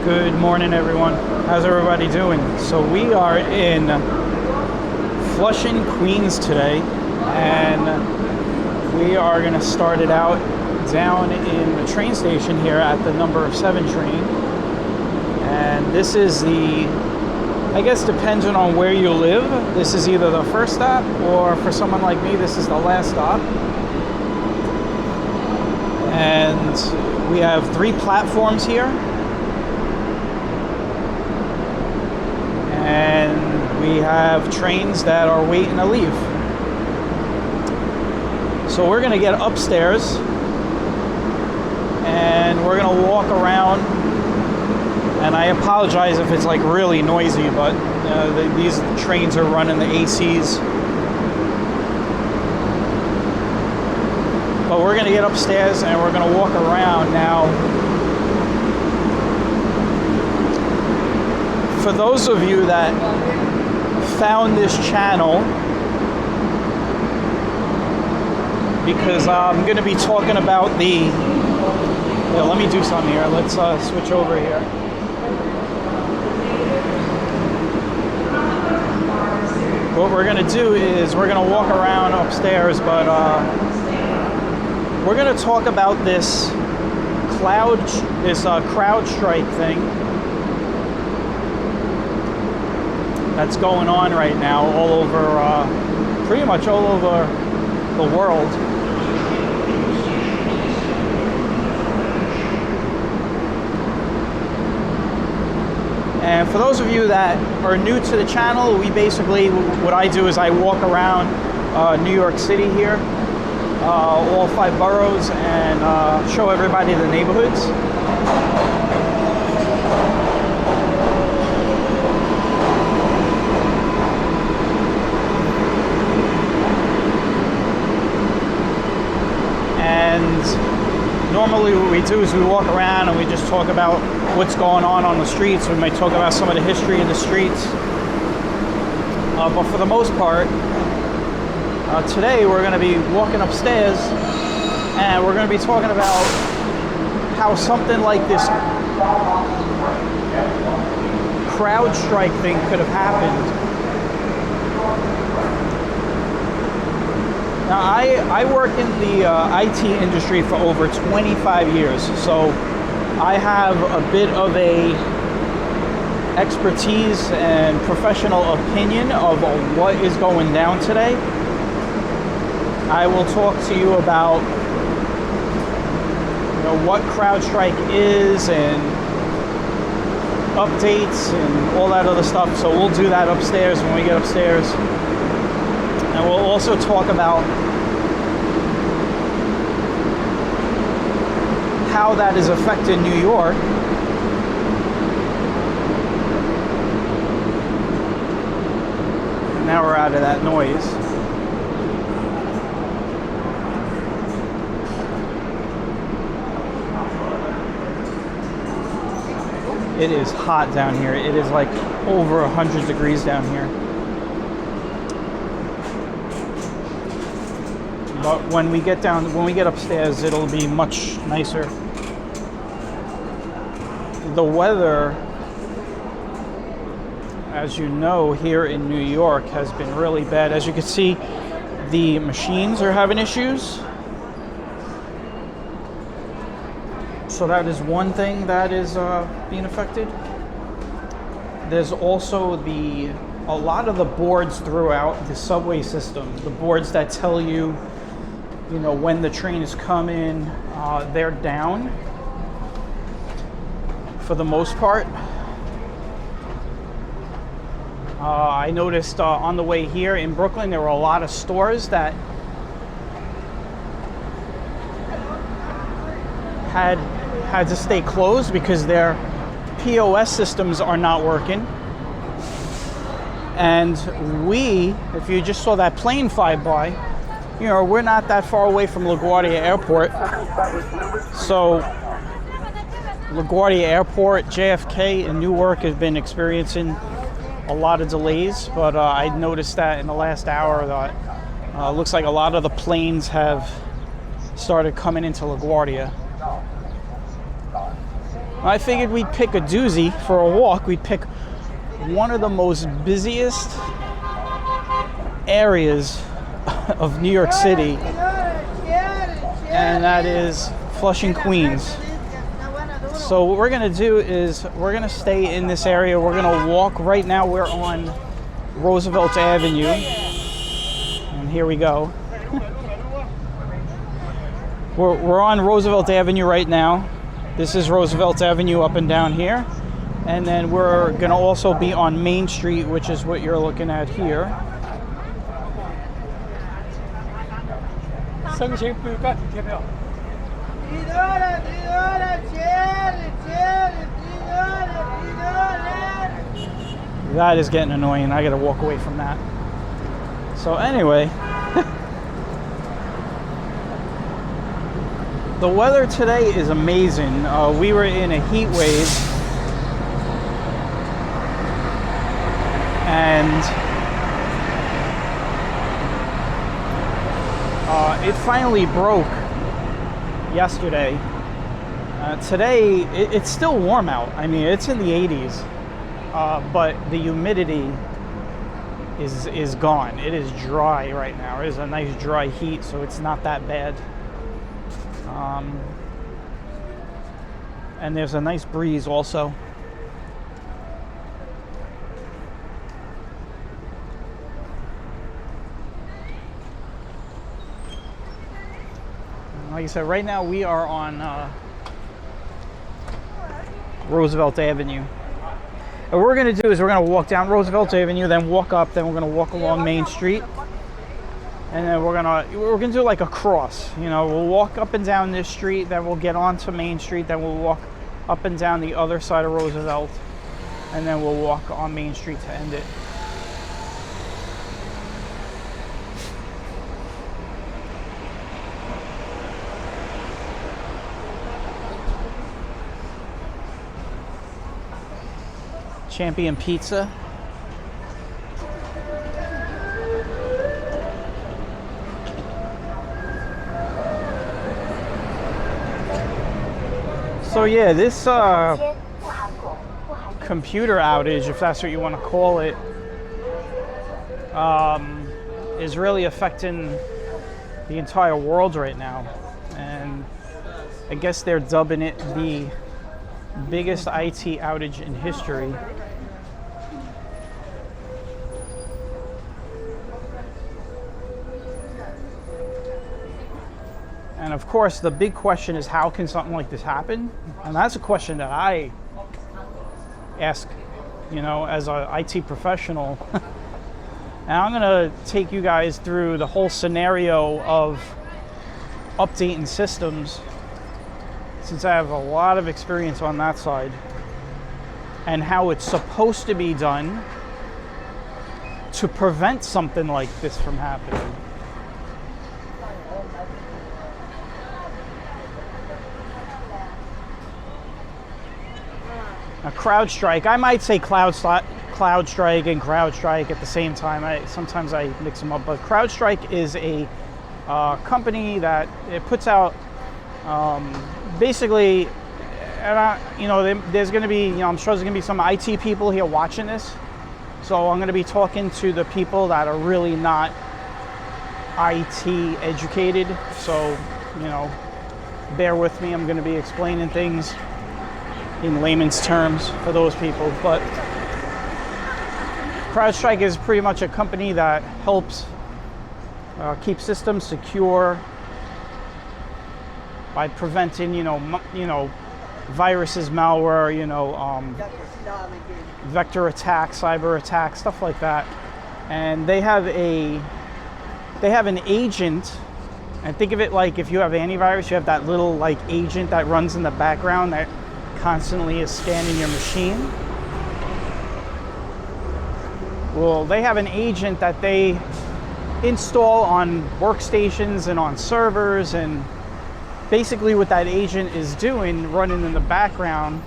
Good morning, everyone. How's everybody doing? So we are in Flushing, Queens today, and we are going to start it out down in the train station here at the number 7 train. And this is the, I guess depending on where you live, this is either the first stop, or for someone like me, this is the last stop. And we have 3 platforms here. And we have trains that are waiting to leave. So we're going to get upstairs and we're going to walk around. And I apologize if it's like really noisy, but these trains are running the ACs. But we're going to get upstairs and we're going to walk around now. For those of you that found this channel, because I'm going to be talking about the, let me do something here. Let's switch over here. What we're going to do is we're going to walk around upstairs, but we're going to talk about this CrowdStrike thing that's going on right now all over, pretty much all over the world. And for those of you that are new to the channel, we basically, what I do is I walk around New York City here, all 5 boroughs, and show everybody the neighborhoods. And normally what we do is we walk around and we just talk about what's going on the streets. We might talk about some of the history of the streets. But for the most part, today we're going to be walking upstairs and we're going to be talking about how something like this CrowdStrike thing could have happened. Now, I work in the IT industry for over 25 years, so I have a bit of a expertise and professional opinion of what is going down today. I will talk to you about what CrowdStrike is and updates and all that other stuff. So we'll do that upstairs when we get upstairs. And we'll also talk about how that is affecting New York. And now we're out of that noise. It is hot down here. It is like over 100 degrees down here. But when we get upstairs, it'll be much nicer. The weather, as you know, here in New York has been really bad. As you can see, the machines are having issues. So that is one thing that is being affected. There's also a lot of the boards throughout the subway system, the boards that tell you, when the train is coming, they're down for the most part. I noticed on the way here in Brooklyn, there were a lot of stores that had to stay closed because their POS systems are not working. And if you just saw that plane fly by, we're not that far away from LaGuardia Airport. So LaGuardia Airport, JFK, and Newark have been experiencing a lot of delays, but I noticed that in the last hour that looks like a lot of the planes have started coming into LaGuardia. I figured we'd pick a doozy for a walk. We'd pick one of the most busiest areas of New York City, and that is Flushing, Queens. So what we're gonna do is we're gonna stay in this area. We're gonna walk. Right now we're on Roosevelt Avenue, and here we go. We're on Roosevelt Avenue right now. This is Roosevelt Avenue up and down here. And then we're gonna also be on Main Street, which is what you're looking at here. That is getting annoying. I gotta walk away from that. So anyway, the weather today is amazing. We were in a heat wave, and it finally broke yesterday. Today, it's still warm out. I mean, it's in the 80s, but the humidity is gone. It is dry right now. It is a nice dry heat, so it's not that bad. And there's a nice breeze also. Like I said, right now we are on Roosevelt Avenue. And what we're going to do is we're going to walk down Roosevelt Avenue, then walk up, then we're going to walk along Main Street. And then we're gonna do like a cross. You know, we'll walk up and down this street, then we'll get onto Main Street, then we'll walk up and down the other side of Roosevelt, and then we'll walk on Main Street to end it. Champion Pizza. So yeah, this computer outage, if that's what you want to call it, is really affecting the entire world right now. And I guess they're dubbing it the biggest IT outage in history. And of course, the big question is, how can something like this happen? And that's a question that I ask, you know, as an IT professional. And I'm gonna take you guys through the whole scenario of updating systems, since I have a lot of experience on that side, and how it's supposed to be done to prevent something like this from happening. Now, CrowdStrike, I might say CrowdStrike and CrowdStrike at the same time. Sometimes I mix them up, but CrowdStrike is a company that it puts out basically, there's going to be, I'm sure there's going to be some IT people here watching this. So I'm going to be talking to the people that are really not IT educated. So, bear with me. I'm going to be explaining things in layman's terms for those people. But CrowdStrike is pretty much a company that helps keep systems secure by preventing, viruses, malware, vector attacks, cyber attacks, stuff like that. And they have an agent. And think of it like if you have antivirus, you have that little agent that runs in the background that constantly is scanning your machine. Well, they have an agent that they install on workstations and on servers, and basically what that agent is doing, running in the background,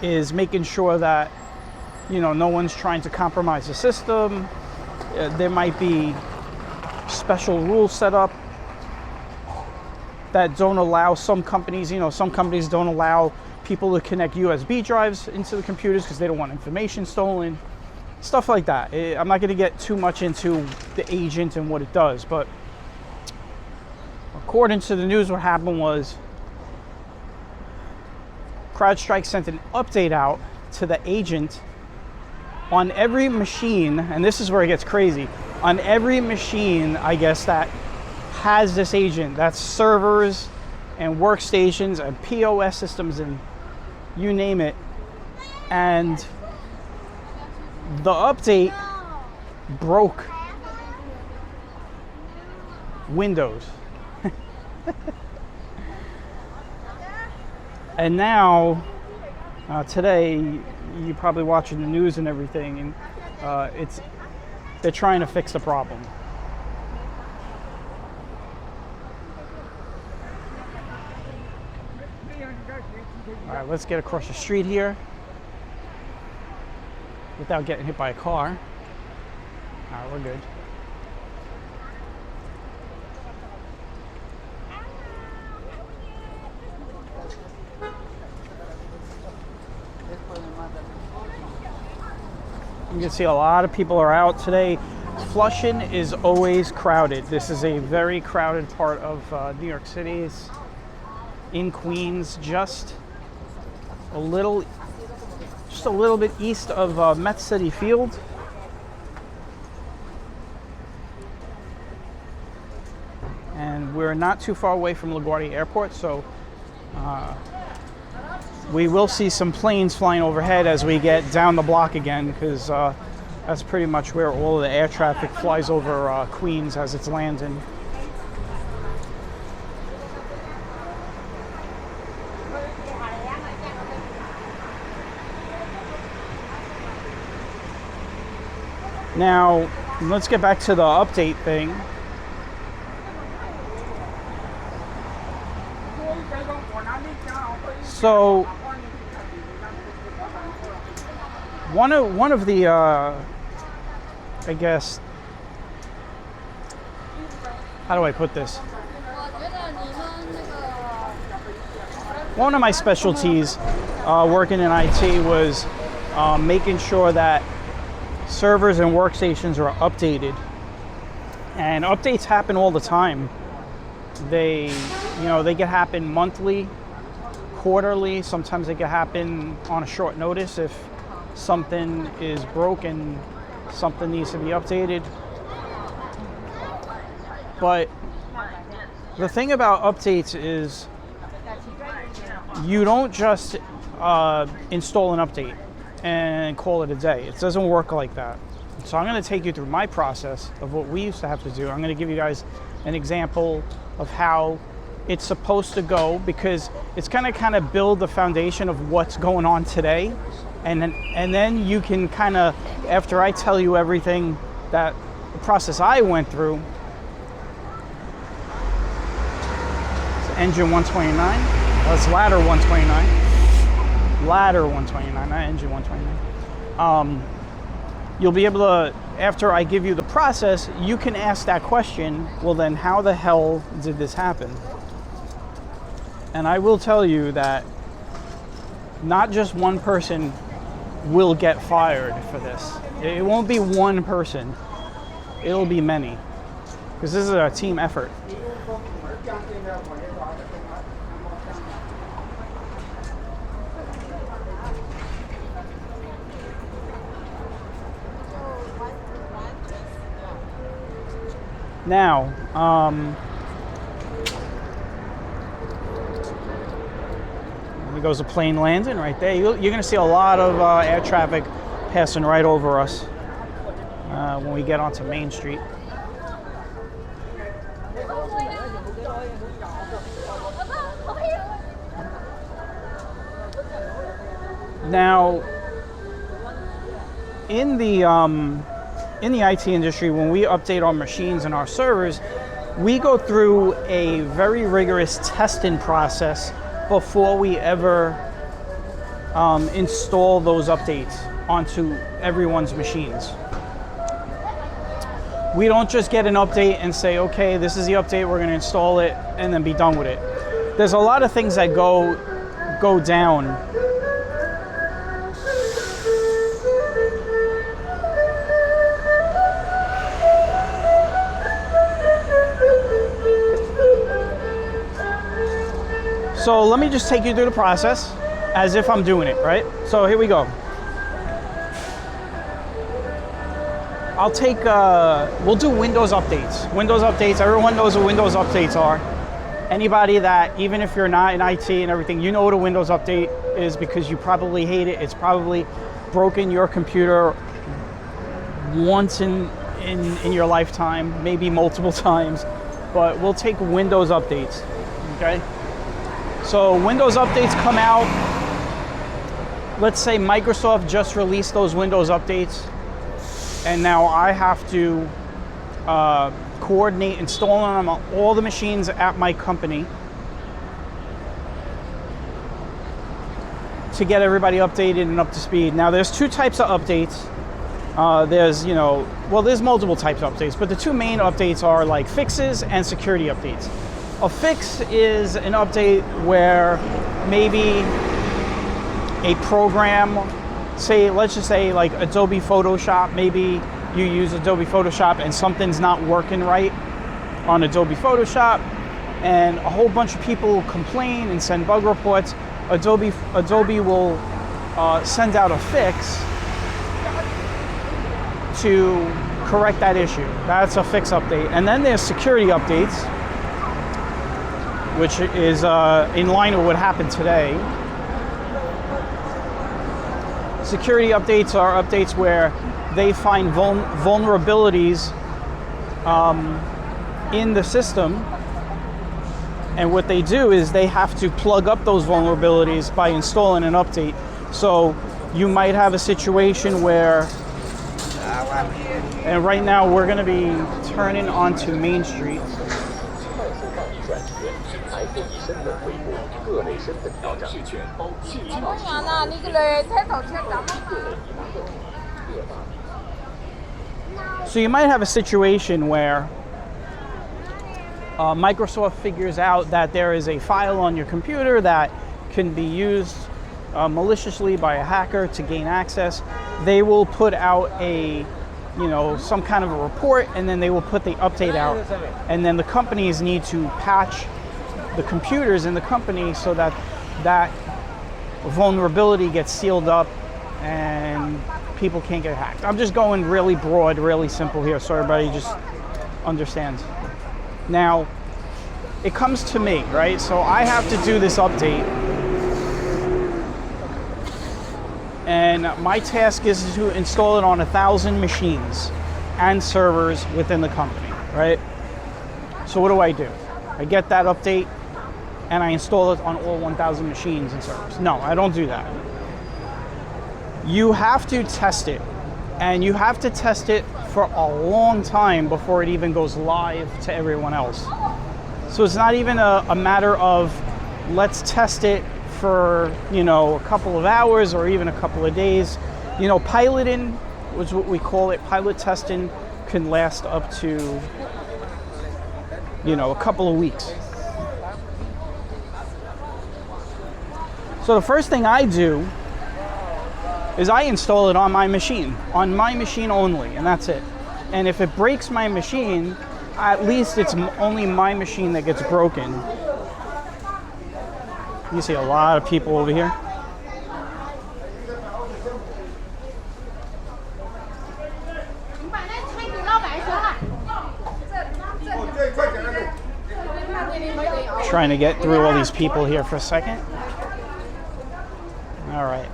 is making sure that no one's trying to compromise the system. There might be special rules set up that don't allow some companies, some companies don't allow people to connect USB drives into the computers because they don't want information stolen, stuff like that. I'm not going to get too much into the agent and what it does, but according to the news, what happened was CrowdStrike sent an update out to the agent on every machine, and this is where it gets crazy. On every machine, I guess, that has this agent, that's servers and workstations and POS systems and you name it. And the update broke Windows. And now, today, you're probably watching the news and everything, and they're trying to fix the problem. All right, let's get across the street here without getting hit by a car. All right, we're good. You can see a lot of people are out today. Flushing is always crowded. This is a very crowded part of New York City. It's in Queens, just a little bit east of Met City Field. And we're not too far away from LaGuardia Airport, so we will see some planes flying overhead as we get down the block again, because that's pretty much where all of the air traffic flies over Queens as it's landing. Now, let's get back to the update thing. So, one of the, I guess, how do I put this? One of my specialties working in IT was making sure that servers and workstations are updated. And updates happen all the time. They can happen monthly, quarterly, sometimes they can happen on a short notice if something is broken, something needs to be updated. But the thing about updates is you don't just install an update and call it a day. It doesn't work like that. So I'm going to take you through my process of what we used to have to do. I'm going to give you guys an example of how it's supposed to go, because it's kind of build the foundation of what's going on today, and then you can kind of, after I tell you everything that the process I went through. It's engine 129. That's ladder 129. Ladder 129, not engine 129. You'll be able to, after I give you the process, you can ask that question, well then how the hell did this happen? And I will tell you that not just one person will get fired for this. It won't be one person. It'll be many. Because this is a team effort. Now, there goes a plane landing right there. You're going to see a lot of air traffic passing right over us when we get onto Main Street. Now, in the IT industry, when we update our machines and our servers, we go through a very rigorous testing process before we ever install those updates onto everyone's machines. We don't just get an update and say, okay, this is the update, we're going to install it, and then be done with it. There's a lot of things that go down. So let me just take you through the process as if I'm doing it, right? So here we go. I'll take, we'll do Windows updates. Windows updates, everyone knows what Windows updates are. Anybody that, even if you're not in IT and everything, you know what a Windows update is because you probably hate it. It's probably broken your computer once in your lifetime, maybe multiple times, but we'll take Windows updates, okay? So Windows updates come out. Let's say Microsoft just released those Windows updates, and now I have to coordinate installing them on all the machines at my company to get everybody updated and up to speed. Now there's two types of updates. There's, there's multiple types of updates, but the two main updates are like fixes and security updates. A fix is an update where maybe a program, let's just say like Adobe Photoshop, maybe you use Adobe Photoshop and something's not working right on Adobe Photoshop, and a whole bunch of people complain and send bug reports. Adobe will send out a fix to correct that issue. That's a fix update. And then there's security updates, which is in line with what happened today. Security updates are updates where they find vulnerabilities in the system, and what they do is they have to plug up those vulnerabilities by installing an update. So you might have a situation where, and right now we're going to be turning onto Main Street. So you might have a situation where Microsoft figures out that there is a file on your computer that can be used maliciously by a hacker to gain access. They will put out some kind of a report, and then they will put the update out, and then the companies need to patch the computers in the company so that that vulnerability gets sealed up and people can't get hacked. I'm just going really broad, really simple here, so everybody just understands. Now, it comes to me, right? So I have to do this update, and my task is to install it on 1,000 machines and servers within the company, right? So what do? I get that update and I install it on all 1,000 machines and servers. No, I don't do that. You have to test it, and you have to test it for a long time before it even goes live to everyone else. So it's not even a matter of let's test it for a couple of hours or even a couple of days. Piloting was what we call it. Pilot testing can last up to a couple of weeks. So the first thing I do is I install it on my machine only, and that's it. And if it breaks my machine, at least it's only my machine that gets broken. You see a lot of people over here. Trying to get through all these people here for a second. All right.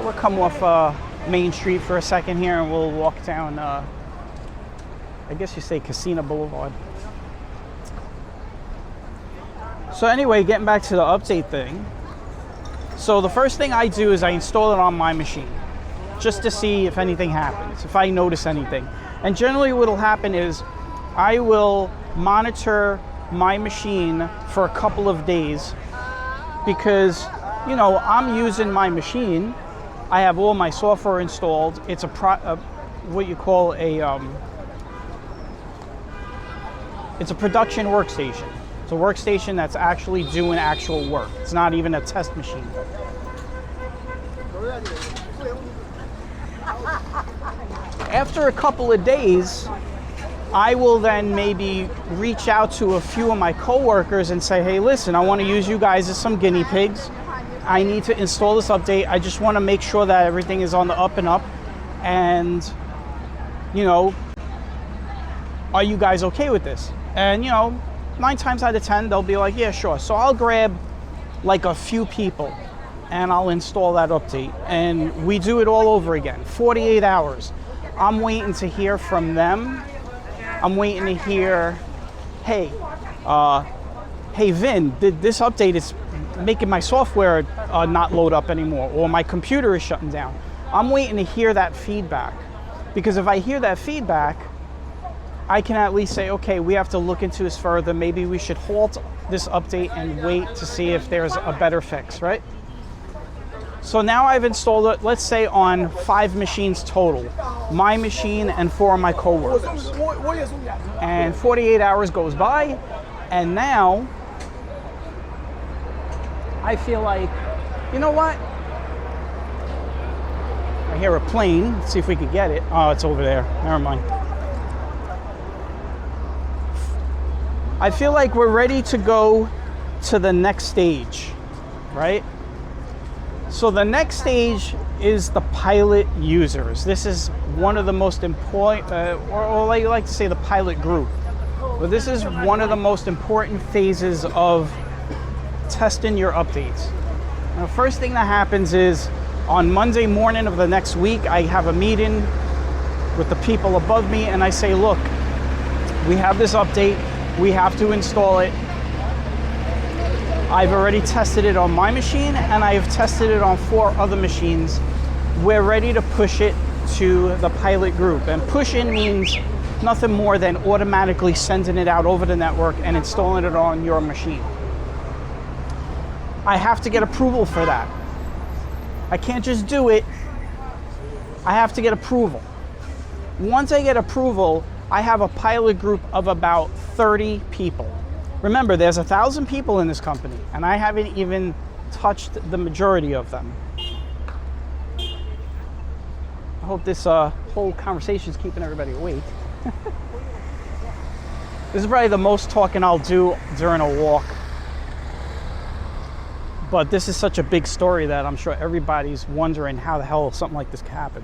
We'll come off Main Street for a second here, and we'll walk down, I guess you say Casino Boulevard. So anyway, getting back to the update thing. So the first thing I do is I install it on my machine, just to see if anything happens, if I notice anything. And generally what will happen is I will monitor my machine for a couple of days because, I'm using my machine I have all my software installed. It's what you call it's a production workstation. It's a workstation that's actually doing actual work. It's not even a test machine. After a couple of days, I will then maybe reach out to a few of my coworkers and say, hey, listen, I want to use you guys as some guinea pigs. I need to install this update. I just want to make sure that everything is on the up and up. And, you know, are you guys okay with this? And, you know, 9 times out of 10, they'll be like, yeah, sure. So I'll grab like a few people and I'll install that update. And we do it all over again, 48 hours. I'm waiting to hear from them. I'm waiting to hear, hey, hey Vin, this update is making my software not load up anymore, or my computer is shutting down. I'm waiting to hear that feedback, because if I hear that feedback, I can at least say, okay, we have to look into this further. Maybe we should halt this update and wait to see if there's a better fix, right? So now I've installed it, let's say on 5 machines total, my machine and 4 of my coworkers. And 48 hours goes by, and now I feel like, you know what? I hear a plane. Let's see if we could get it. Oh, it's over there. Never mind. I feel like we're ready to go to the next stage, right? So the next stage is the pilot users. This is one of the most important, or I like to say the pilot group. But this is one of the most important phases of testing your updates. Now, first thing that happens is on Monday morning of the next week, I have a meeting with the people above me and I say, look, we have this update, we have to install it. I've already tested it on my machine and I have tested it on 4 other machines. We're ready to push it to the pilot group. And push in means nothing more than automatically sending it out over the network and installing it on your machine. I have to get approval for that. I can't just do it. I have to get approval. Once I get approval, I have a pilot group of about 30 people. Remember, there's 1,000 people in this company, and I haven't even touched the majority of them. I hope this whole conversation is keeping everybody awake. This is probably the most talking I'll do during a walk. But this is such a big story that I'm sure everybody's wondering how the hell something like this could happen.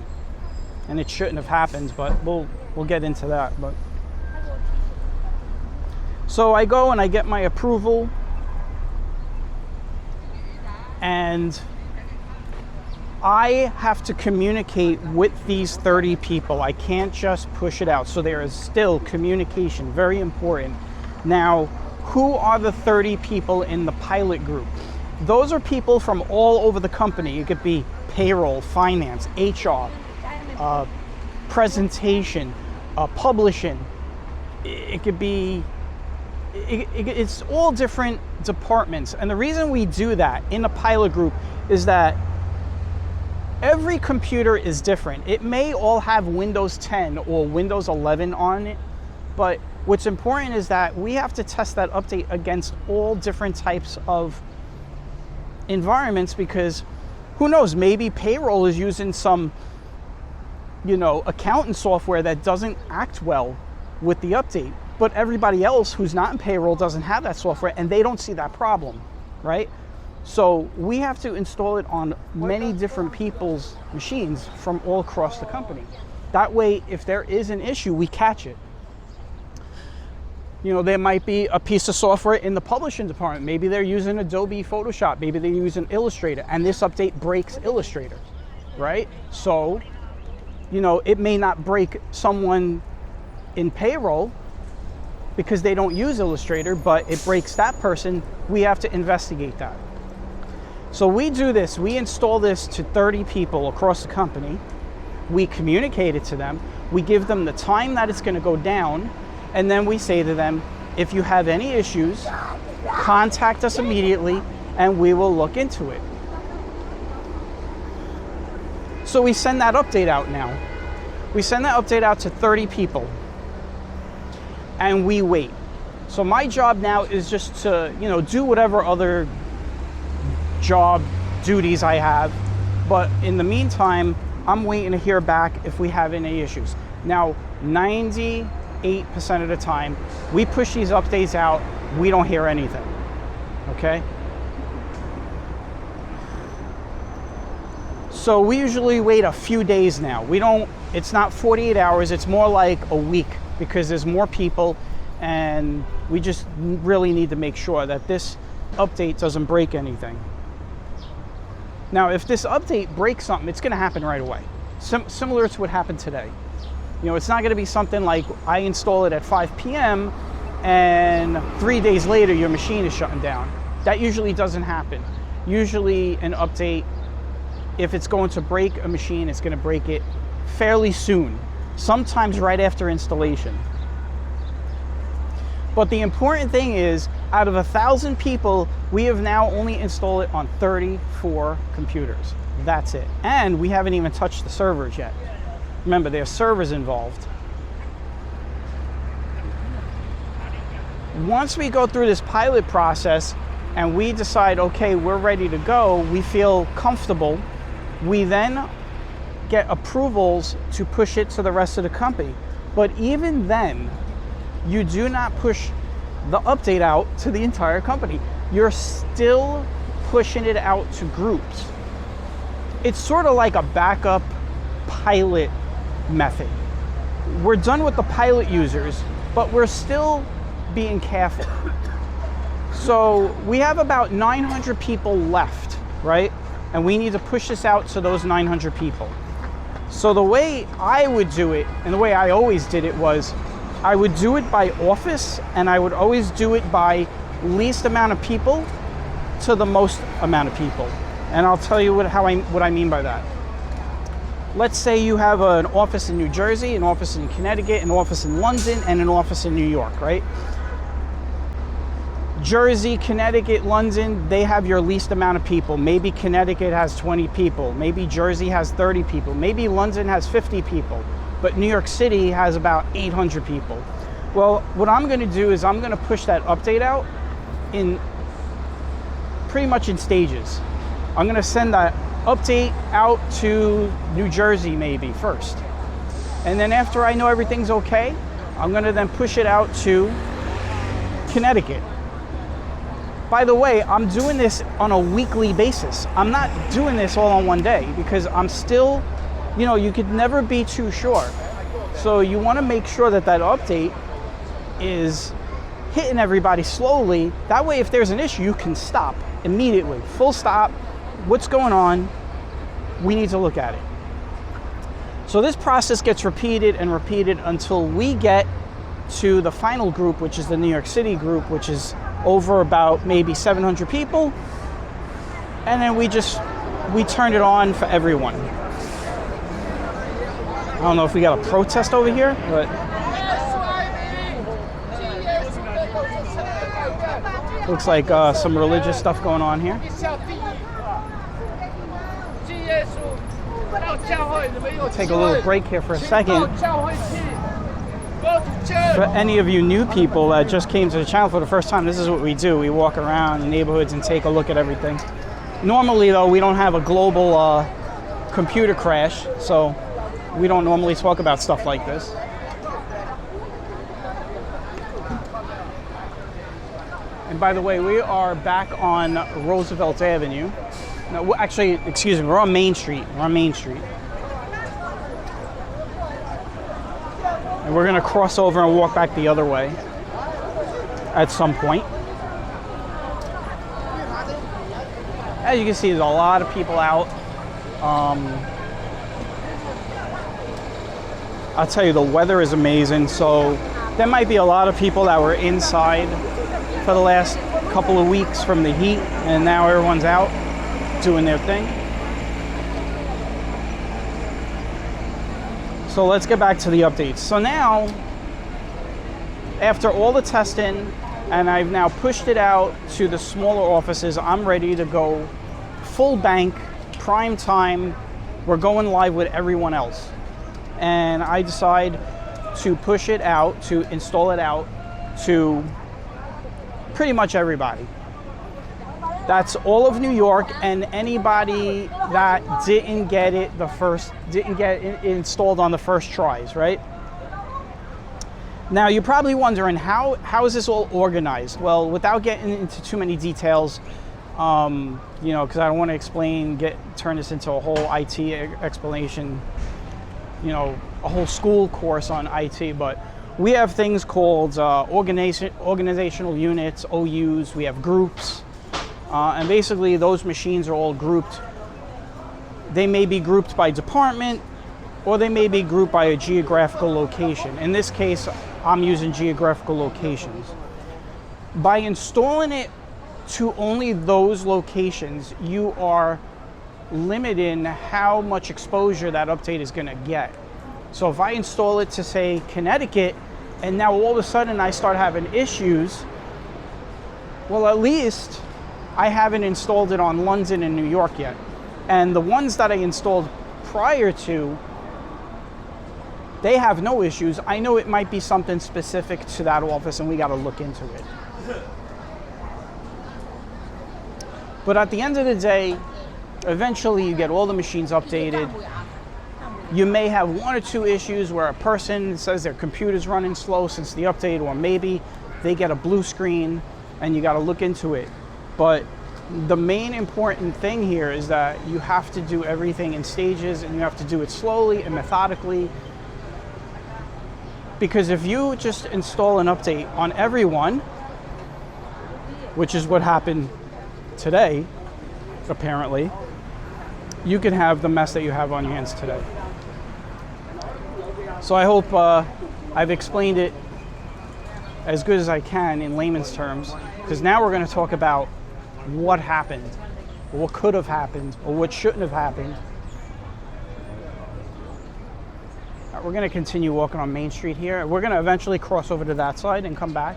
And it shouldn't have happened, but we'll get into that. But so I go and I get my approval, and I have to communicate with these 30 people. I can't just push it out. So there is still communication, very important. Now, who are the 30 people in the pilot group? Those are people from all over the company. It could be payroll, finance, HR, presentation, publishing. It could be, it's all different departments. And the reason we do that in a pilot group is that every computer is different. It may all have Windows 10 or Windows 11 on it, but what's important is that we have to test that update against all different types of environments, because who knows, maybe payroll is using some, you know, accounting software that doesn't act well with the update, but everybody else who's not in payroll doesn't have that software and they don't see that problem, right? So we have to install it on many different people's machines from all across the company. That way, if there is an issue, we catch it. You know, there might be a piece of software in the publishing department. Maybe they're using Adobe Photoshop. Maybe they're using Illustrator, and this update breaks Illustrator, right? So, you know, it may not break someone in payroll because they don't use Illustrator, but it breaks that person. We have to investigate that. So we do this. We install this to 30 people across the company. We communicate it to them. We give them the time that it's going to go down. And then we say to them, if you have any issues, contact us immediately and we will look into it. So we send that update out now. We send that update out to 30 people and we wait. So my job now is just to, do whatever other job duties I have. But in the meantime, I'm waiting to hear back if we have any issues. Now, 98% of the time, we push these updates out, we don't hear anything, okay? So we usually wait a few days now. It's not 48 hours, it's more like a week because there's more people and we just really need to make sure that this update doesn't break anything. Now, if this update breaks something, it's going to happen right away. Similar to what happened today. It's not going to be something like I install it at 5 p.m. and 3 days later your machine is shutting down. That usually doesn't happen. Usually an update, if it's going to break a machine, it's going to break it fairly soon, sometimes right after installation. But the important thing is, out of 1,000 people, we have now only installed it on 34 computers. That's it. And we haven't even touched the servers yet. Remember, there's servers involved. Once we go through this pilot process and we decide, okay, we're ready to go, we feel comfortable, we then get approvals to push it to the rest of the company. But even then, you do not push the update out to the entire company. You're still pushing it out to groups. It's sort of like a backup pilot method. We're done with the pilot users, but we're still being careful. So we have about 900 people left, right? And we need to push this out to those 900 people. So the way I would do it, and the way I always did it, was I would do it by office, and I would always do it by least amount of people to the most amount of people. And I'll tell you what I mean by that. Let's say you have an office in New Jersey, an office in Connecticut, an office in London, and an office in New York, right? Jersey, Connecticut, London, they have your least amount of people. Maybe Connecticut has 20 people. Maybe Jersey has 30 people. Maybe London has 50 people. But New York City has about 800 people. Well, what I'm going to do is I'm going to push that update out in pretty much in stages. I'm going to send that update out to New Jersey maybe first. And then after I know everything's okay, I'm going to then push it out to Connecticut. By the way, I'm doing this on a weekly basis. I'm not doing this all on one day because I'm still, you could never be too sure. So you want to make sure that that update is hitting everybody slowly. That way, if there's an issue, you can stop immediately. Full stop. What's going on? We need to look at it. So this process gets repeated and repeated until we get to the final group, which is the New York City group, which is over about maybe 700 people. And then we turn it on for everyone. I don't know if we got a protest over here, but looks like some religious stuff going on here. Take a little break here for a second. For any of you new people that just came to the channel for the first time, this is what we do. We walk around neighborhoods and take a look at everything. Normally, though, we don't have a global computer crash, so we don't normally talk about stuff like this. And by the way, we are back on Roosevelt Avenue. No, actually, excuse me, we're on Main Street. We're on Main Street. And we're gonna cross over and walk back the other way at some point. As you can see, there's a lot of people out. I'll tell you, the weather is amazing. So there might be a lot of people that were inside for the last couple of weeks from the heat, and now everyone's out doing their thing. So let's get back to the updates. So now, after all the testing, and I've now pushed it out to the smaller offices, I'm ready to go full bank, prime time, we're going live with everyone else. And I decide to push it out, to install it out to pretty much everybody. That's all of New York and anybody that didn't get it installed on the first tries, right? Now you're probably wondering how is this all organized? Well, without getting into too many details, you know, because I don't want to turn this into a whole IT explanation, you know, a whole school course on IT, but we have things called organizational units, OUs, we have groups, and basically those machines are all grouped. They may be grouped by department, or they may be grouped by a geographical location. In this case, I'm using geographical locations. By installing it to only those locations, you are limiting how much exposure that update is going to get. So if I install it to, say, Connecticut, and now all of a sudden I start having issues, well, at least I haven't installed it on London and New York yet. And the ones that I installed prior to, they have no issues. I know it might be something specific to that office and we got to look into it. But at the end of the day, eventually you get all the machines updated. You may have one or two issues where a person says their computer's running slow since the update, or maybe they get a blue screen and you got to look into it. But the main important thing here is that you have to do everything in stages and you have to do it slowly and methodically. Because if you just install an update on everyone, which is what happened today, apparently, you can have the mess that you have on your hands today. So I hope I've explained it as good as I can in layman's terms, because now we're going to talk about what happened, or what could have happened, or what shouldn't have happened. We're going to continue walking on Main Street here. We're going to eventually cross over to that side and come back.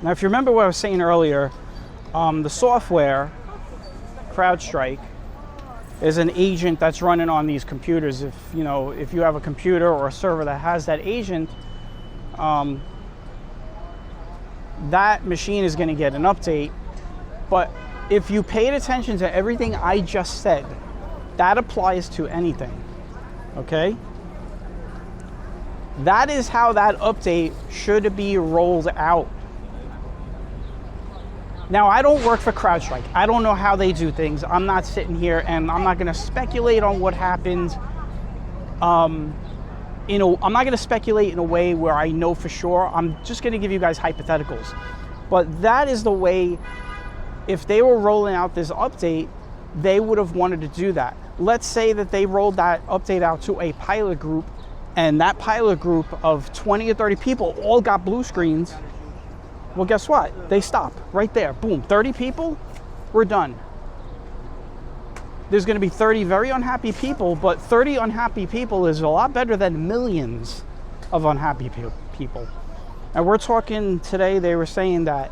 Now, if you remember what I was saying earlier, the software, CrowdStrike, is an agent that's running on these computers. If you have a computer or a server that has that agent, that machine is going to get an update. But if you paid attention to everything I just said, that applies to anything, okay? That is how that update should be rolled out. Now, I don't work for CrowdStrike. I don't know how they do things. I'm not sitting here and I'm not going to speculate on what happened. I'm not going to speculate in a way where I know for sure. I'm just going to give you guys hypotheticals. But that is the way, if they were rolling out this update, they would have wanted to do that. Let's say that they rolled that update out to a pilot group, and that pilot group of 20 or 30 people all got blue screens. Well, guess what? They stop right there. Boom, 30 people, we're done. There's going to be 30 very unhappy people, but 30 unhappy people is a lot better than millions of unhappy people. And we're talking today, they were saying that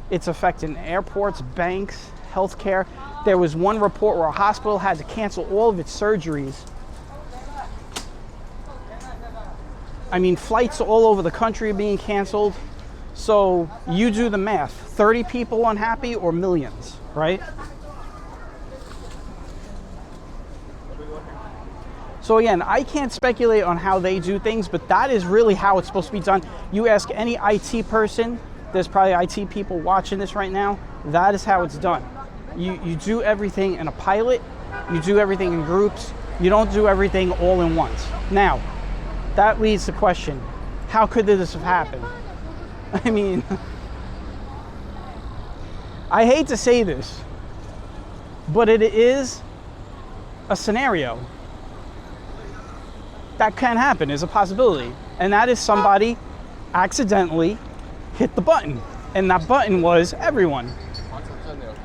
it's affecting airports, banks, healthcare. There was one report where a hospital had to cancel all of its surgeries. I mean, flights all over the country are being canceled. So you do the math, 30 people unhappy or millions, right? So again, I can't speculate on how they do things, but that is really how it's supposed to be done. You ask any IT person, there's probably IT people watching this right now, that is how it's done. You do everything in a pilot, you do everything in groups, you don't do everything all in once. Now, that leads to the question, how could this have happened? I mean, I hate to say this, but it is a scenario that can happen, is a possibility. And that is somebody accidentally hit the button. And that button was everyone.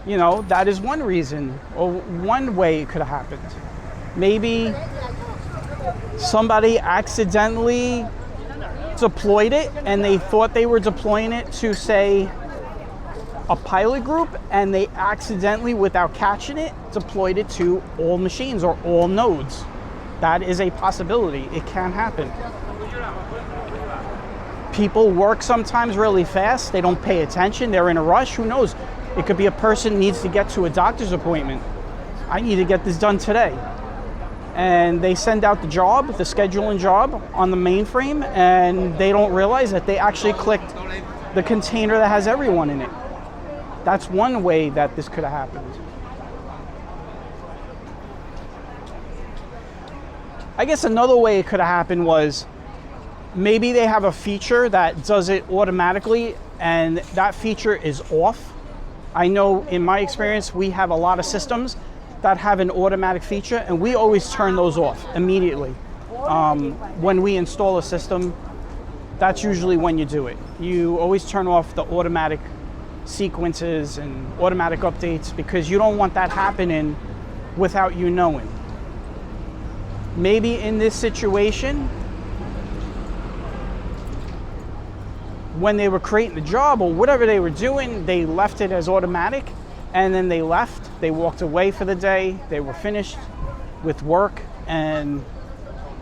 You know, that is one reason, or one way it could have happened. Maybe somebody accidentally deployed it and they thought they were deploying it to, say, a pilot group, and they accidentally, without catching it, deployed it to all machines or all nodes. That is a possibility. It can happen. People work sometimes really fast. They don't pay attention. They're in a rush. Who knows? It could be a person needs to get to a doctor's appointment. I need to get this done today. And they send out the job, the scheduling job on the mainframe, and they don't realize that they actually clicked the container that has everyone in it. That's one way that this could have happened. I guess another way it could have happened was maybe they have a feature that does it automatically and that feature is off. I know in my experience, we have a lot of systems that have an automatic feature and we always turn those off immediately. When we install a system, that's usually when you do it. You always turn off the automatic sequences and automatic updates because you don't want that happening without you knowing. Maybe in this situation, when they were creating the job or whatever they were doing, they left it as automatic and then they left, they walked away for the day, they were finished with work, and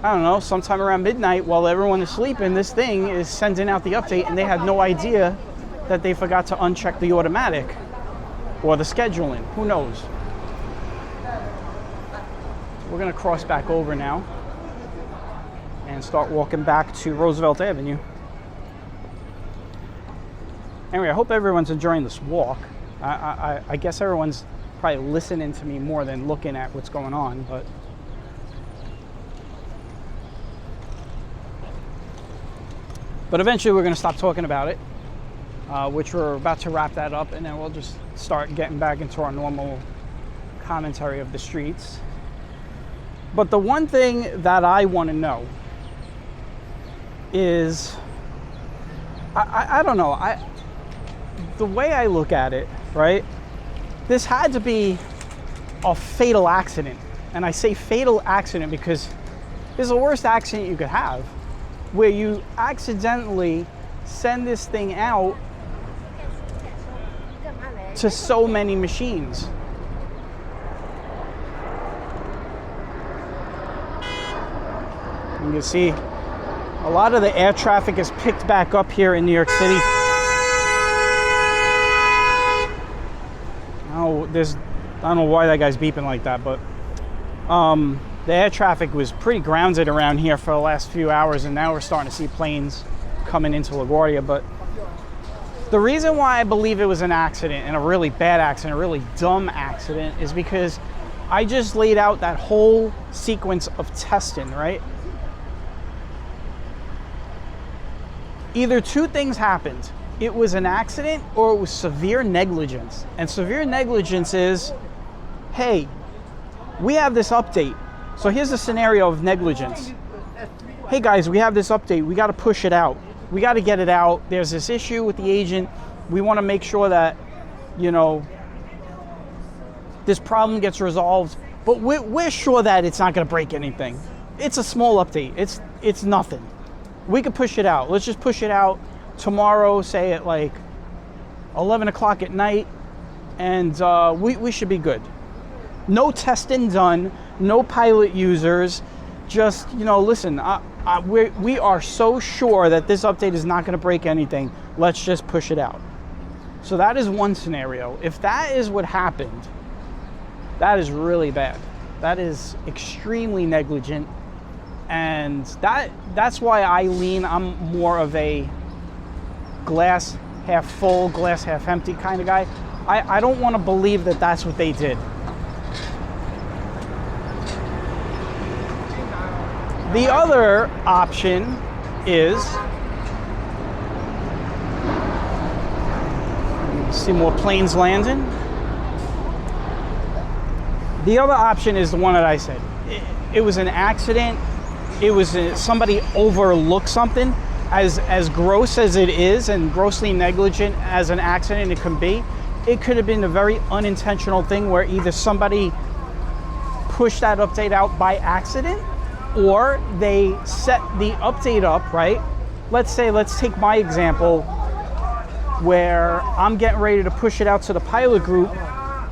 I don't know, sometime around midnight while everyone is sleeping, this thing is sending out the update and they had no idea that they forgot to uncheck the automatic or the scheduling. Who knows? We're gonna cross back over now and start walking back to Roosevelt Avenue. Anyway, I hope everyone's enjoying this walk. I guess everyone's probably listening to me more than looking at what's going on, but eventually we're gonna stop talking about it. Which we're about to wrap that up, and then we'll just start getting back into our normal commentary of the streets. But the one thing that I want to know is, I don't know, the way I look at it, right? This had to be a fatal accident. And I say fatal accident because it's the worst accident you could have, where you accidentally send this thing out to so many machines. You can see a lot of the air traffic is picked back up here in New York City. I don't know why that guy's beeping like that, but the air traffic was pretty grounded around here for the last few hours, and now we're starting to see planes coming into LaGuardia. But the reason why I believe it was an accident, and a really bad accident, a really dumb accident, is because I just laid out that whole sequence of testing, right? Either two things happened. It was an accident or it was severe negligence. And severe negligence is, hey, we have this update. So here's the scenario of negligence. Hey guys, we have this update. We got to push it out. We got to get it out. There's this issue with the agent. We want to make sure that, you know, this problem gets resolved. But we're sure that it's not going to break anything. It's a small update. It's nothing. We could push it out. Let's just push it out tomorrow, say at like 11 o'clock at night, and we should be good. No testing done, no pilot users, just, you know, listen, we are so sure that this update is not going to break anything. Let's just push it out. So that is one scenario. If that is what happened, that is really bad. That is extremely negligent. And that's why I'm more of a glass half full, glass half empty kind of guy. I don't want to believe that that's what they did. The other option is, see more planes landing. The other option is the one that I said. It was an accident. It was somebody overlooked something. As gross as it is and grossly negligent as an accident it can be, it could have been a very unintentional thing where either somebody pushed that update out by accident, or they set the update up, right, let's take my example where I'm getting ready to push it out to the pilot group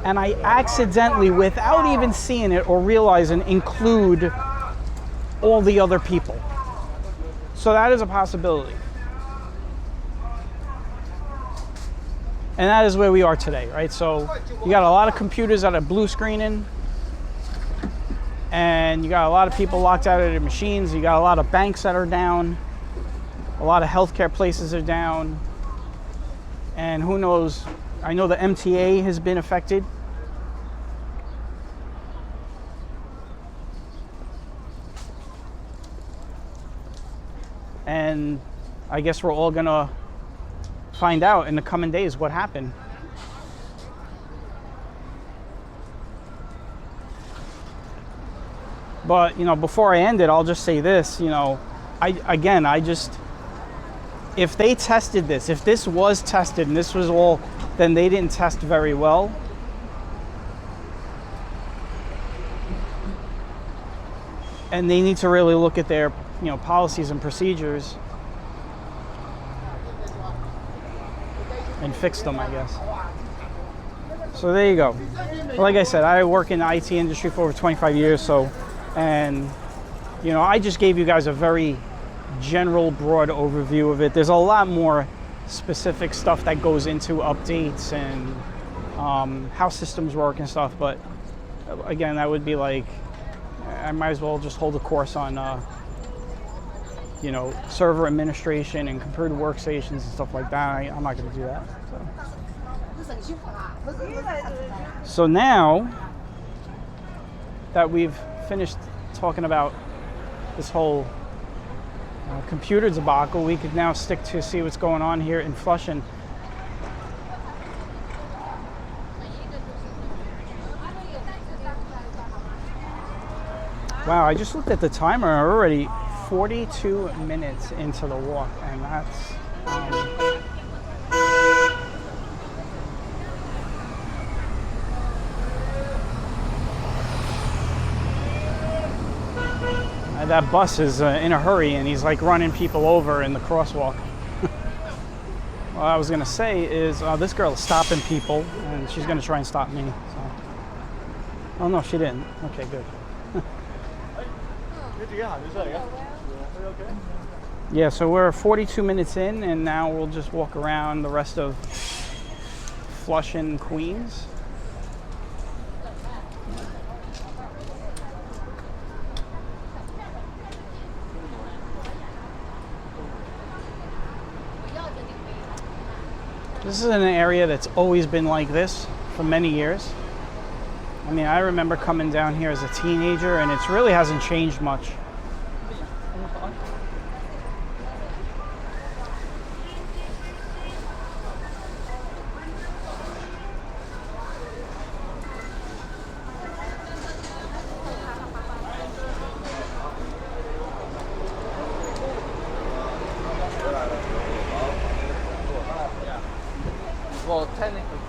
and I accidentally, without even seeing it or realizing, include all the other people. So that is a possibility. And that is where we are today, right? So you got a lot of computers that are blue screening, and you got a lot of people locked out of their machines. You got a lot of banks that are down. A lot of healthcare places are down. And who knows, I know the MTA has been affected. And I guess we're all gonna find out in the coming days what happened. But, you know, before I end it, I'll just say this, you know, if they tested this, if this was tested and this was all, then they didn't test very well. And they need to really look at their, you know, policies and procedures and fix them, I guess. So there you go. Like I said, I work in the IT industry for over 25 years, and you know, I just gave you guys a very general, broad overview of it. There's a lot more specific stuff that goes into updates and how systems work and stuff, but again, that would be like, I might as well just hold a course on you know, server administration and computer workstations and stuff like that. I'm not going to do that. So now that we've finished talking about this whole computer debacle, we could now stick to see what's going on here in Flushing. Wow, I just looked at the timer, already 42 minutes into the walk, and that's that bus is in a hurry, and he's like running people over in the crosswalk. What I was gonna say is this girl is stopping people, and she's gonna try and stop me. So. Oh no, she didn't. Okay, good. Yeah, so we're 42 minutes in, and now we'll just walk around the rest of Flushing, Queens. This is an area that's always been like this for many years. I mean, I remember coming down here as a teenager, and it really hasn't changed much. Well, technically.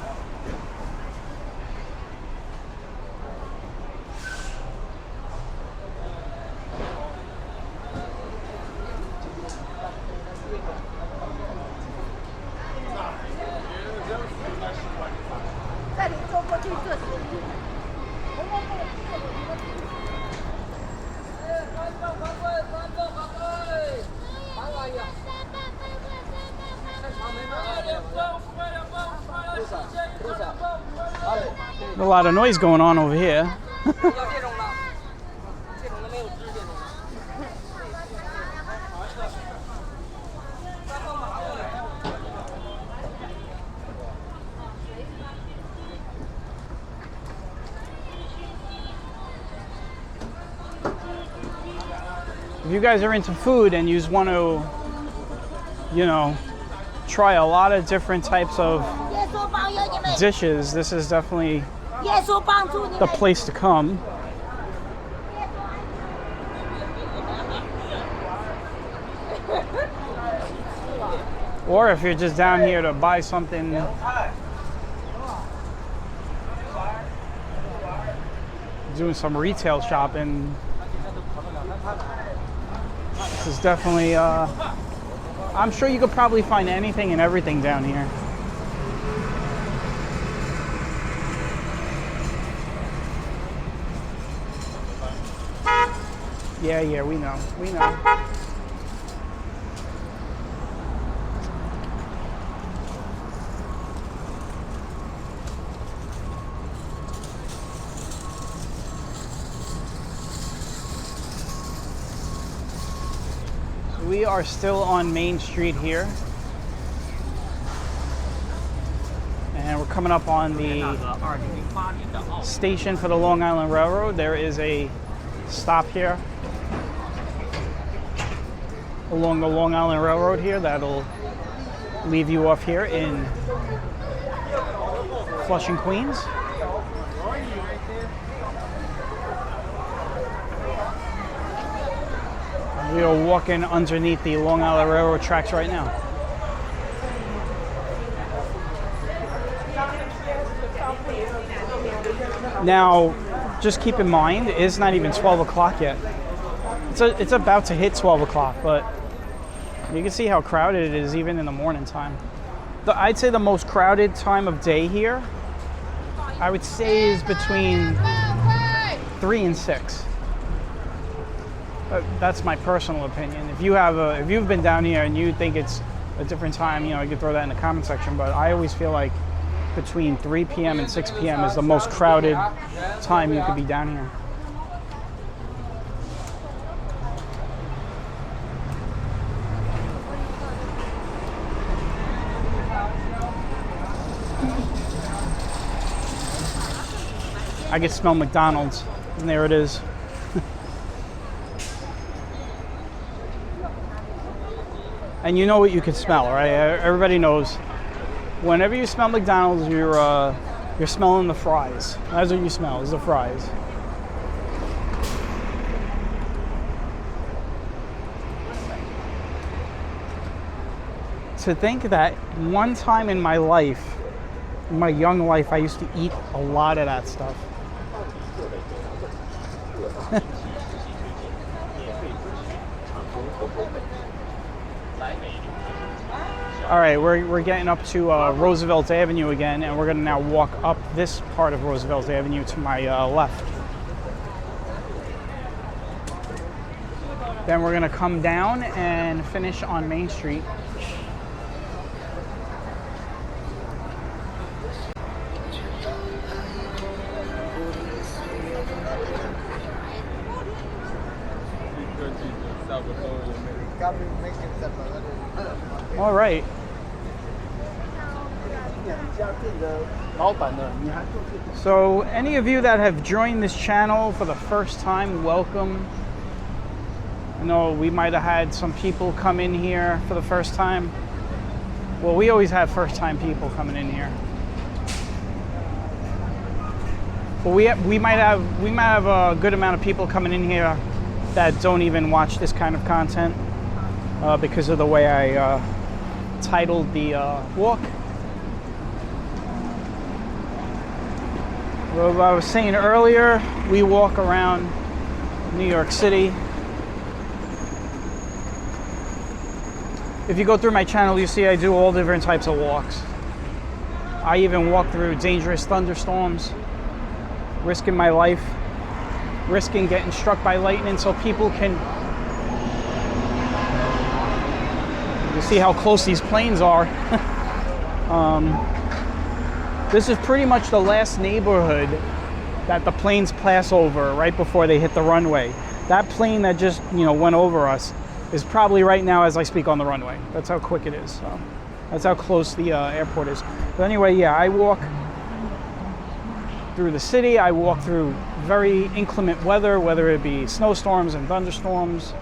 A lot of noise going on over here. If you guys are into food and you just want to, you know, try a lot of different types of dishes, this is definitely the place to come. Or if you're just down here to buy something, doing some retail shopping, this is definitely I'm sure you could probably find anything and everything down here. Yeah, we know. We are still on Main Street here. And we're coming up on the station for the Long Island Railroad. There is a stop here along the Long Island Railroad here that'll leave you off here in Flushing, Queens. We are walking underneath the Long Island Railroad tracks right now. Now, just keep in mind, it's not even 12 o'clock yet. It's about to hit 12 o'clock, but you can see how crowded it is even in the morning time. I'd say the most crowded time of day here, I would say, is between 3 and 6. That's my personal opinion. If you've been down here and you think it's a different time, you can throw that in the comment section. But I always feel like between 3 p.m. and 6 p.m. is the most crowded time you could be down here. I can smell McDonald's, and there it is. And you know what you can smell, right? Everybody knows. Whenever you smell McDonald's, you're smelling the fries. That's what you smell, is the fries. To think that one time in my life, in my young life, I used to eat a lot of that stuff. All right, we're getting up to Roosevelt Avenue again, and we're going to now walk up this part of Roosevelt Avenue to my left. Then we're going to come down and finish on Main Street. All right. So any of you that have joined this channel for the first time, welcome. I know we might have had some people come in here for the first time. Well, we always have first time people coming in here. But we might have a good amount of people coming in here that don't even watch this kind of content because of the way I titled the walk. Well, I was saying earlier, we walk around New York City. If you go through my channel, you see I do all different types of walks. I even walk through dangerous thunderstorms, risking my life, risking getting struck by lightning so people can... You see how close these planes are. This is pretty much the last neighborhood that the planes pass over right before they hit the runway. That plane that just, went over us is probably right now as I speak on the runway. That's how quick it is. So that's how close the airport is. But anyway, yeah, I walk through the city. I walk through very inclement weather, whether it be snowstorms and thunderstorms.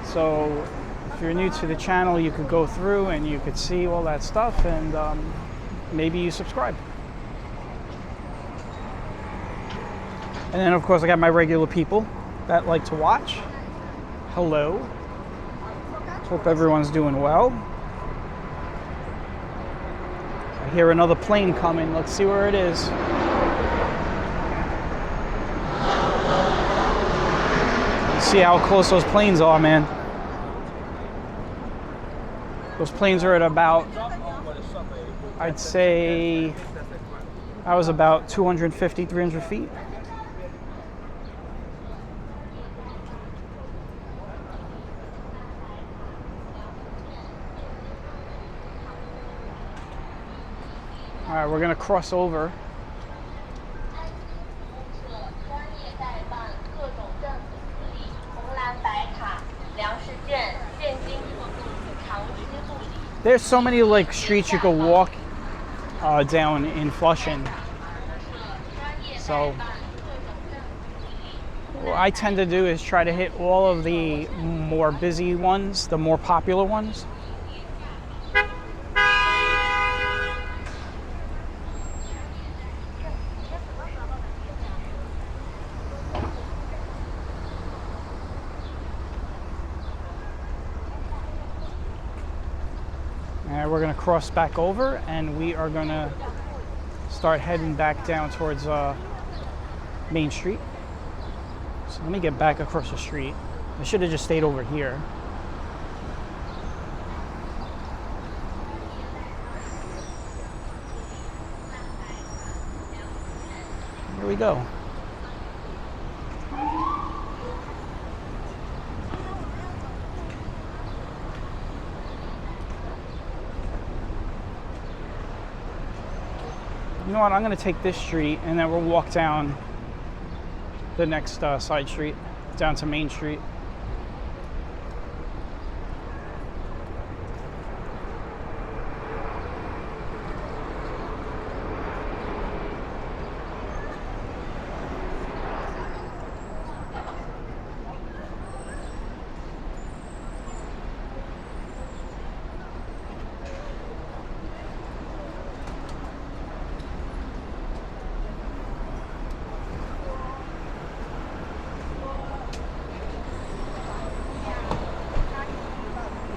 So if you're new to the channel, you could go through and you could see all that stuff, and maybe you subscribe. And then of course I got my regular people that like to watch. Hello. Hope everyone's doing well. I hear another plane coming. Let's see where it is. See how close those planes are, man. Those planes are at about, I'd say, I was about 250, 300 feet. All right, we're gonna cross over. There's so many like streets you could walk down in Flushing. So what I tend to do is try to hit all of the more busy ones, the more popular ones. And we're gonna cross back over and we are gonna start heading back down towards Main Street. So let me get back across the street. I should have just stayed over here. Here we go. You know what, I'm gonna take this street and then we'll walk down the next side street, down to Main Street.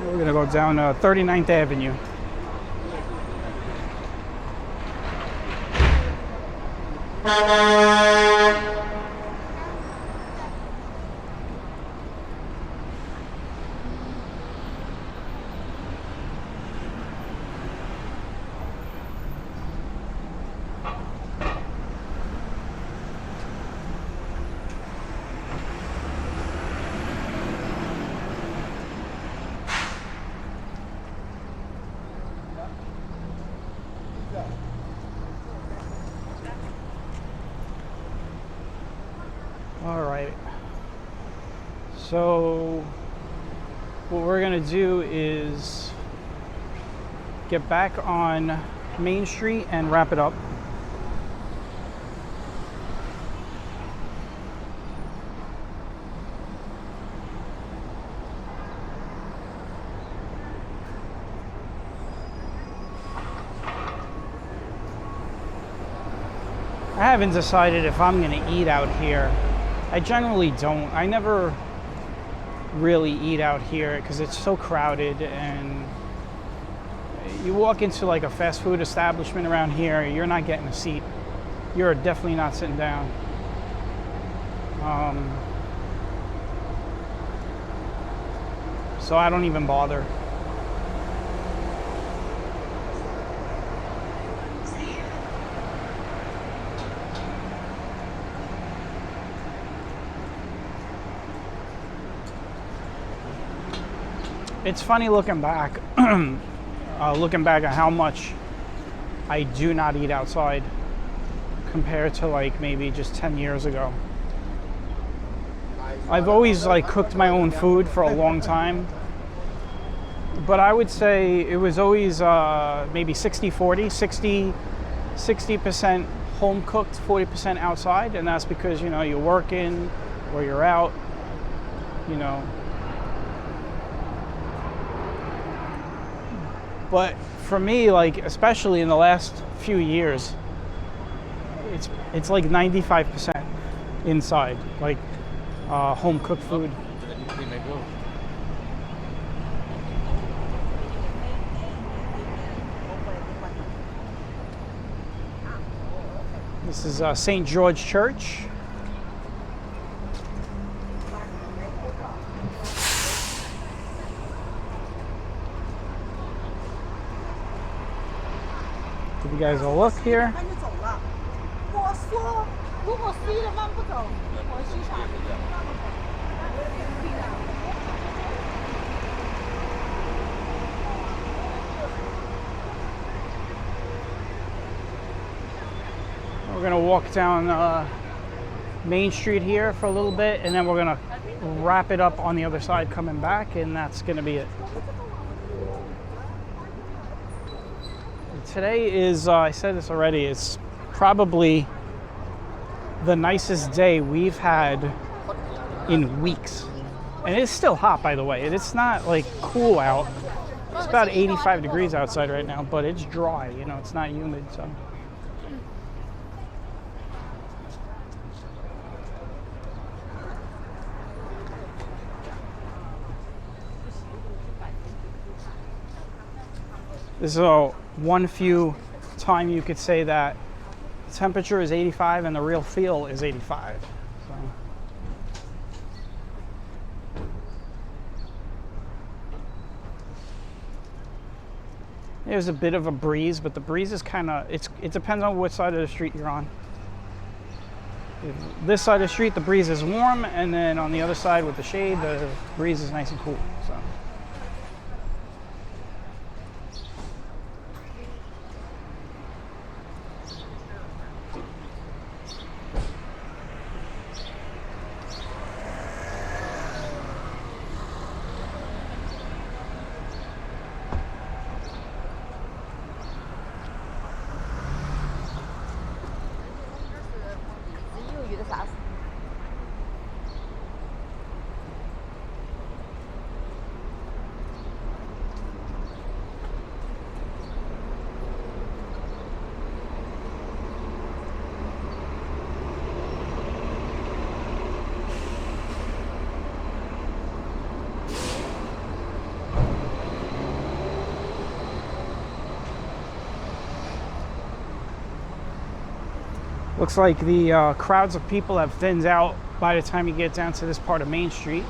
We're gonna go down 39th Avenue. All right, so what we're gonna do is get back on Main Street and wrap it up. I haven't decided if I'm gonna eat out here. I generally don't. I never really eat out here because it's so crowded, and you walk into like a fast food establishment around here, you're not getting a seat. You're definitely not sitting down. So I don't even bother. It's funny looking back, looking back at how much I do not eat outside compared to like maybe just 10 years ago. I've always like cooked my own food for a long time, but I would say it was always maybe 60-40, 60% home cooked, 40% outside, and that's because, you know, you're working or you're out, you know. But for me, like, especially in the last few years, it's like 95% inside, like home cooked food. This is St. George Church. you guys a look here. We're gonna walk down Main Street here for a little bit, and then we're gonna wrap it up on the other side coming back, and that's gonna be it. Today is, I said this already, it's probably the nicest day we've had in weeks. And it's still hot, by the way. It's not like cool out. It's about 85 degrees outside right now, but it's dry, you know, it's not humid, so. This is one few time you could say that the temperature is 85 and the real feel is 85. So. There's a bit of a breeze, but the breeze is kind of, it depends on what side of the street you're on. This side of the street, the breeze is warm, and then on the other side with the shade, the breeze is nice and cool. So. Looks like the crowds of people have thinned out by the time you get down to this part of Main Street.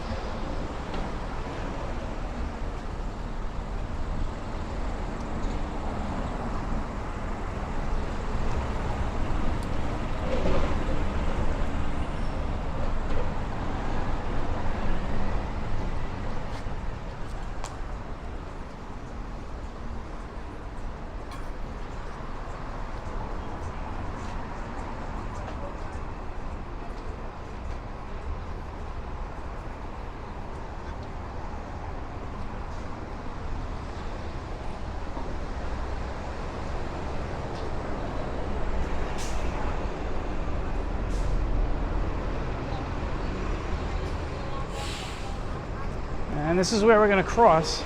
And this is where we're going to cross.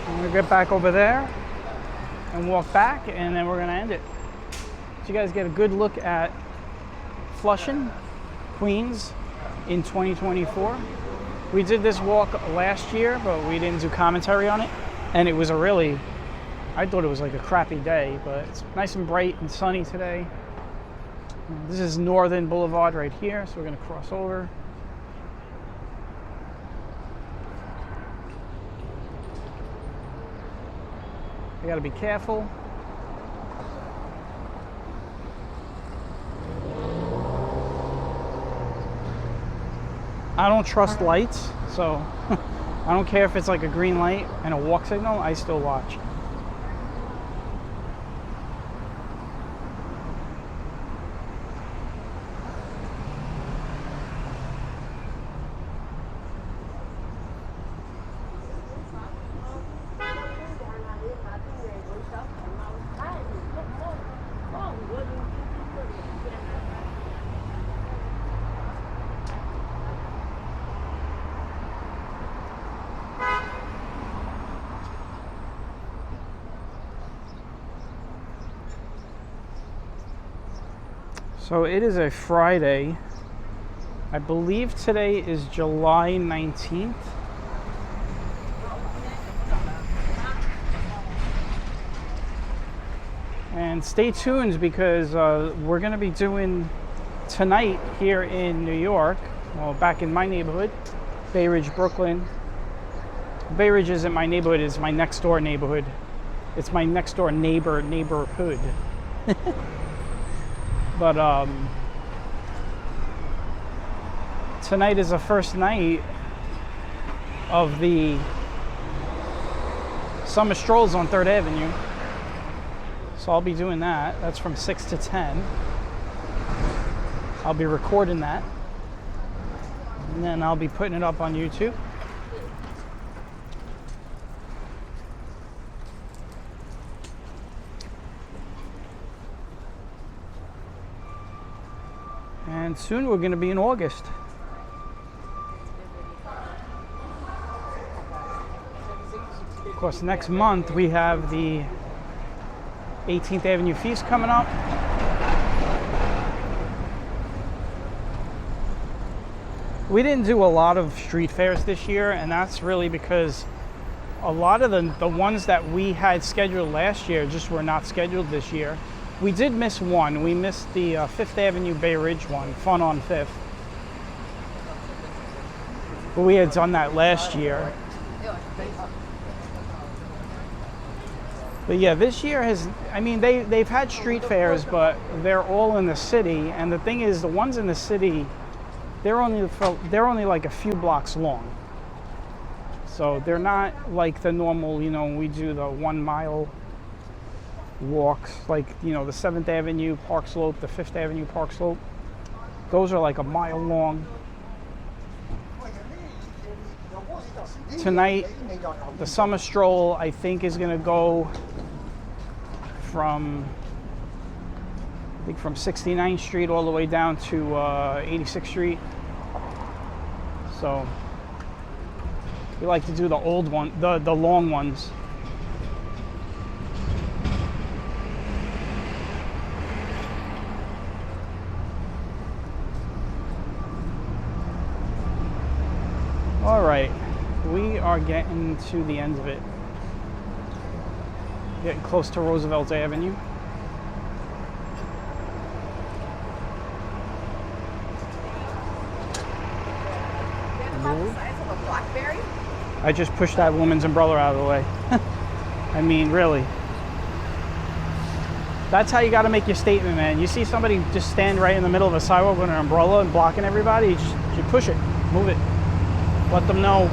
I'm going to get back over there and walk back, and then we're going to end it. So you guys get a good look at Flushing, Queens in 2024. We did this walk last year, but we didn't do commentary on it. And it was a really, I thought it was like a crappy day, but it's nice and bright and sunny today. This is Northern Boulevard right here, so we're going to cross over. You gotta be careful. I don't trust lights, so I don't care if it's like a green light and a walk signal, I still watch. So it is a Friday. I believe today is July 19th. And stay tuned because we're going to be doing tonight here in New York, well, back in my neighborhood, Bay Ridge, Brooklyn. Bay Ridge isn't my neighborhood, it's my next door neighborhood. It's my next door neighborhood. But tonight is the first night of the summer strolls on 3rd Avenue. So I'll be doing that. That's from 6 to 10. I'll be recording that. And then I'll be putting it up on YouTube. And soon we're going to be in August. Of course, next month we have the 18th Avenue Feast coming up. We didn't do a lot of street fairs this year, and that's really because a lot of the ones that we had scheduled last year just were not scheduled this year. We did miss one. We missed the 5th Avenue Bay Ridge one, Fun on 5th. But we had done that last year. But yeah, this year has, I mean, they've had street fairs, but they're all in the city. And the thing is, the ones in the city, they're only like a few blocks long. So they're not like the normal, you know, we do the 1 mile walks, like, you know, the 7th Avenue Park Slope, the 5th Avenue Park Slope. Those are like a mile long. Tonight, the summer stroll, I think, is going to go from 69th Street all the way down to 86th Street. So we like to do the old one, the long ones. All right, we are getting to the end of it. Getting close to Roosevelt Avenue. I just pushed that woman's umbrella out of the way. I mean, really. That's how you got to make your statement, man. You see somebody just stand right in the middle of a sidewalk with an umbrella and blocking everybody, you push it, move it. Let them know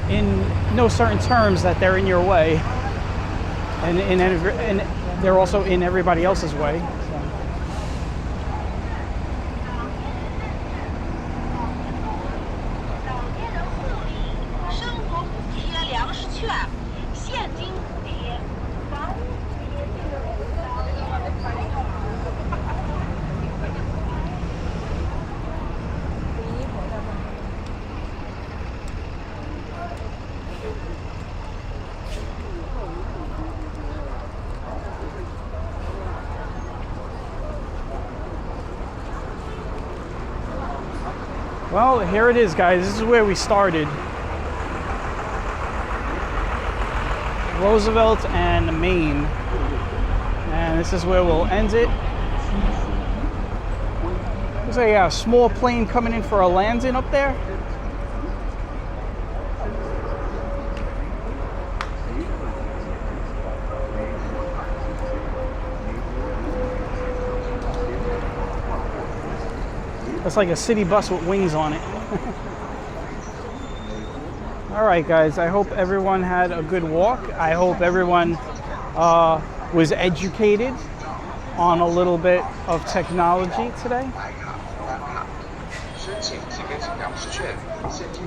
in no certain terms that they're in your way, and they're also in everybody else's way. Well, here it is, guys. This is where we started. Roosevelt and Main. And this is where we'll end it. There's a small plane coming in for a landing up there. It's like a city bus with wings on it. All right, guys, I hope everyone had a good walk. I hope everyone was educated on a little bit of technology today.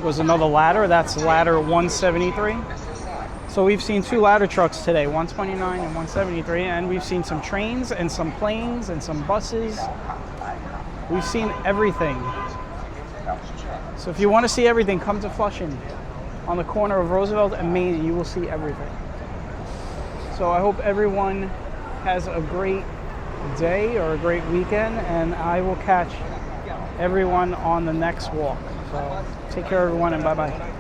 Was another ladder. That's ladder 173. So we've seen 2 ladder trucks today, 129 and 173, and we've seen some trains and some planes and some buses. We've seen everything. So if you want to see everything, come to Flushing on the corner of Roosevelt and Main, and you will see everything. So I hope everyone has a great day or a great weekend, and I will catch everyone on the next walk. So take care, everyone, and bye-bye.